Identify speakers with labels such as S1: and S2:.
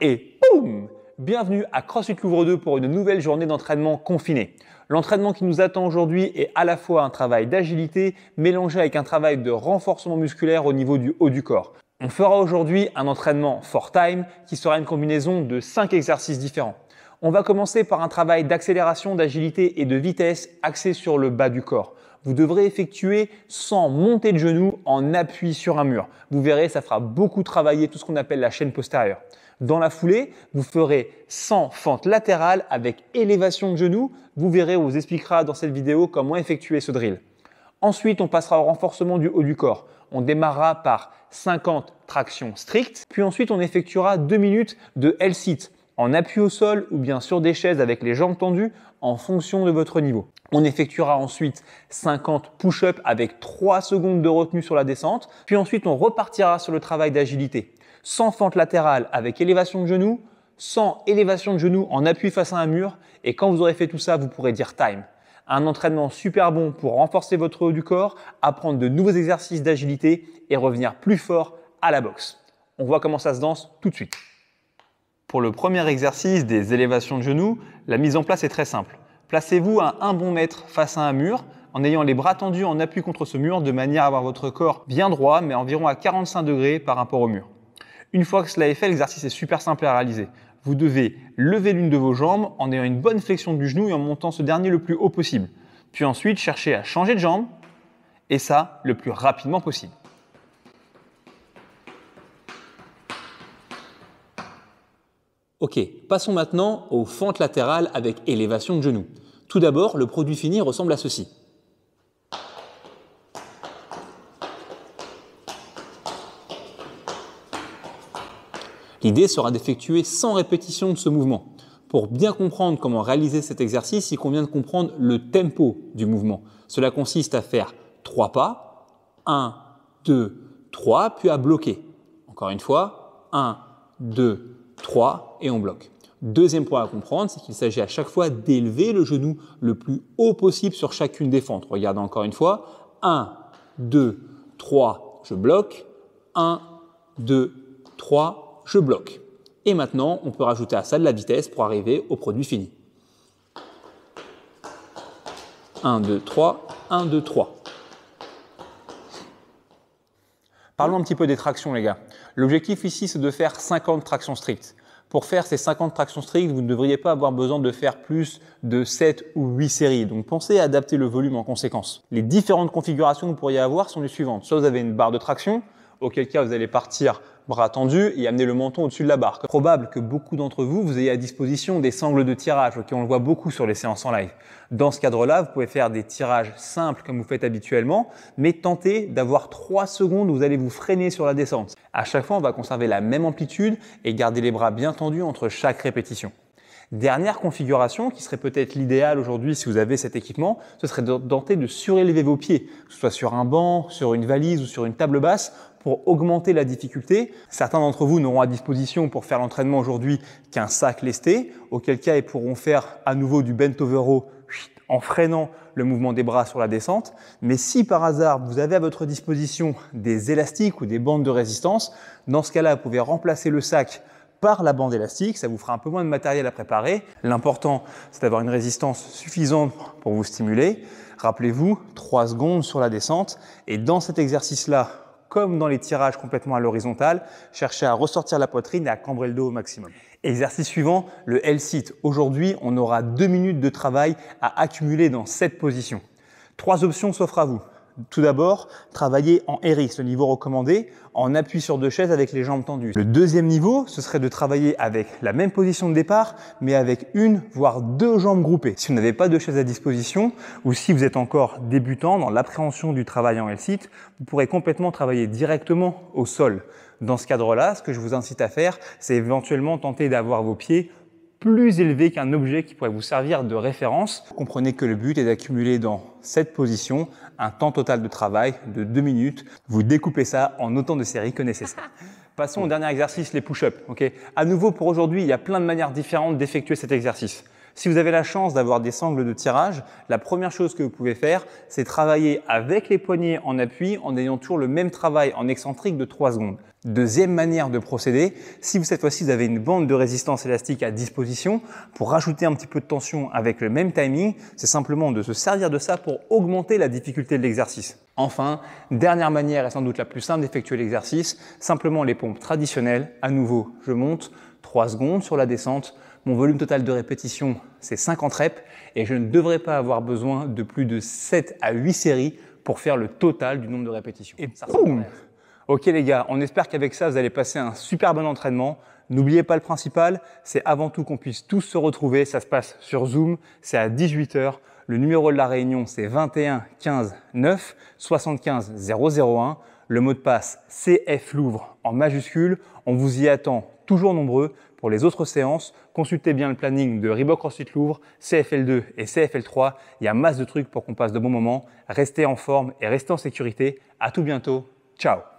S1: Et boum! Bienvenue à CrossFit Louvre 2 pour une nouvelle journée d'entraînement confiné. L'entraînement qui nous attend aujourd'hui est à la fois un travail d'agilité mélangé avec un travail de renforcement musculaire au niveau du haut du corps. On fera aujourd'hui un entraînement for time qui sera une combinaison de 5 exercices différents. On va commencer par un travail d'accélération, d'agilité et de vitesse axé sur le bas du corps. Vous devrez effectuer sans monter de genoux en appui sur un mur. Vous verrez, ça fera beaucoup travailler tout ce qu'on appelle la chaîne postérieure. Dans la foulée, vous ferez 100 fentes latérales avec élévation de genoux. Vous verrez, on vous expliquera dans cette vidéo comment effectuer ce drill. Ensuite, on passera au renforcement du haut du corps. On démarrera par 50 tractions strictes, puis ensuite on effectuera 2 minutes de L-sit en appui au sol ou bien sur des chaises avec les jambes tendues en fonction de votre niveau. On effectuera ensuite 50 push-ups avec 3 secondes de retenue sur la descente, puis ensuite on repartira sur le travail d'agilité. 100 fentes latérales avec élévation de genoux, 100 élévations de genoux en appui face à un mur et quand vous aurez fait tout ça, vous pourrez dire time. Un entraînement super bon pour renforcer votre haut du corps, apprendre de nouveaux exercices d'agilité et revenir plus fort à la boxe. On voit comment ça se danse tout de suite. Pour le premier exercice des élévations de genoux, la mise en place est très simple. Placez-vous à 1 bon mètre face à un mur en ayant les bras tendus en appui contre ce mur de manière à avoir votre corps bien droit mais environ à 45 degrés par rapport au mur. Une fois que cela est fait, l'exercice est super simple à réaliser. Vous devez lever l'une de vos jambes en ayant une bonne flexion du genou et en montant ce dernier le plus haut possible. Puis ensuite, cherchez à changer de jambe et ça le plus rapidement possible. Ok, passons maintenant aux fentes latérales avec élévation de genoux. Tout d'abord, le produit fini ressemble à ceci. L'idée sera d'effectuer 100 répétitions de ce mouvement. Pour bien comprendre comment réaliser cet exercice, il convient de comprendre le tempo du mouvement. Cela consiste à faire 3 pas, 1, 2, 3, puis à bloquer. Encore une fois, 1, 2, 3 et on bloque. Deuxième point à comprendre, c'est qu'il s'agit à chaque fois d'élever le genou le plus haut possible sur chacune des fentes. Regardez encore une fois, 1, 2, 3, je bloque, 1, 2, 3, je bloque. Et maintenant, on peut rajouter à ça de la vitesse pour arriver au produit fini. 1, 2, 3, 1, 2, 3. Parlons un petit peu des tractions, les gars. L'objectif ici, c'est de faire 50 tractions strictes. Pour faire ces 50 tractions strictes, vous ne devriez pas avoir besoin de faire plus de 7 ou 8 séries. Donc, pensez à adapter le volume en conséquence. Les différentes configurations que vous pourriez avoir sont les suivantes. Soit vous avez une barre de traction, auquel cas vous allez partir bras tendus et amener le menton au-dessus de la barre. Probable que beaucoup d'entre vous, vous ayez à disposition des sangles de tirage, on le voit beaucoup sur les séances en live. Dans ce cadre-là, vous pouvez faire des tirages simples comme vous faites habituellement, mais tentez d'avoir 3 secondes où vous allez vous freiner sur la descente. À chaque fois, on va conserver la même amplitude et garder les bras bien tendus entre chaque répétition. Dernière configuration, qui serait peut-être l'idéal aujourd'hui si vous avez cet équipement, ce serait de tenter de surélever vos pieds, que ce soit sur un banc, sur une valise ou sur une table basse, pour augmenter la difficulté. Certains d'entre vous n'auront à disposition pour faire l'entraînement aujourd'hui qu'un sac lesté, auquel cas ils pourront faire à nouveau du bent over row en freinant le mouvement des bras sur la descente. Mais si par hasard vous avez à votre disposition des élastiques ou des bandes de résistance, dans ce cas-là, vous pouvez remplacer le sac par la bande élastique, ça vous fera un peu moins de matériel à préparer. L'important, c'est d'avoir une résistance suffisante pour vous stimuler. Rappelez-vous, 3 secondes sur la descente. Et dans cet exercice-là, comme dans les tirages complètement à l'horizontale, cherchez à ressortir la poitrine et à cambrer le dos au maximum. Exercice suivant, le L-sit. Aujourd'hui, on aura 2 minutes de travail à accumuler dans cette position. 3 options s'offrent à vous. Tout d'abord, travailler en RX, le niveau recommandé, en appui sur 2 chaises avec les jambes tendues. Le deuxième niveau, ce serait de travailler avec la même position de départ, mais avec 1 voire 2 jambes groupées. Si vous n'avez pas de chaises à disposition, ou si vous êtes encore débutant dans l'appréhension du travail en L-sit, vous pourrez complètement travailler directement au sol. Dans ce cadre-là, ce que je vous incite à faire, c'est éventuellement tenter d'avoir vos pieds plus élevé qu'un objet qui pourrait vous servir de référence. Comprenez que le but est d'accumuler dans cette position un temps total de travail de 2 minutes. Vous découpez ça en autant de séries que nécessaire. Passons au dernier exercice, les push-ups. À nouveau, pour aujourd'hui, il y a plein de manières différentes d'effectuer cet exercice. Si vous avez la chance d'avoir des sangles de tirage, la première chose que vous pouvez faire, c'est travailler avec les poignets en appui en ayant toujours le même travail en excentrique de 3 secondes. Deuxième manière de procéder, si cette fois-ci vous avez une bande de résistance élastique à disposition, pour rajouter un petit peu de tension avec le même timing, c'est simplement de se servir de ça pour augmenter la difficulté de l'exercice. Enfin, dernière manière et sans doute la plus simple d'effectuer l'exercice, simplement les pompes traditionnelles. À nouveau, je monte 3 secondes sur la descente. Mon volume total de répétition, c'est 50 reps et je ne devrais pas avoir besoin de plus de 7 à 8 séries pour faire le total du nombre de répétitions. Et boum! Ok les gars, on espère qu'avec ça, vous allez passer un super bon entraînement. N'oubliez pas le principal, c'est avant tout qu'on puisse tous se retrouver. Ça se passe sur Zoom, c'est à 18 h. Le numéro de la réunion, c'est 21 15 9 75 001. Le mot de passe, CF Louvre en majuscule. On vous y attend toujours nombreux. Pour les autres séances, consultez bien le planning de Reebok CrossFit Louvre, CFL2 et CFL3. Il y a masse de trucs pour qu'on passe de bons moments. Restez en forme et restez en sécurité. À tout bientôt. Ciao!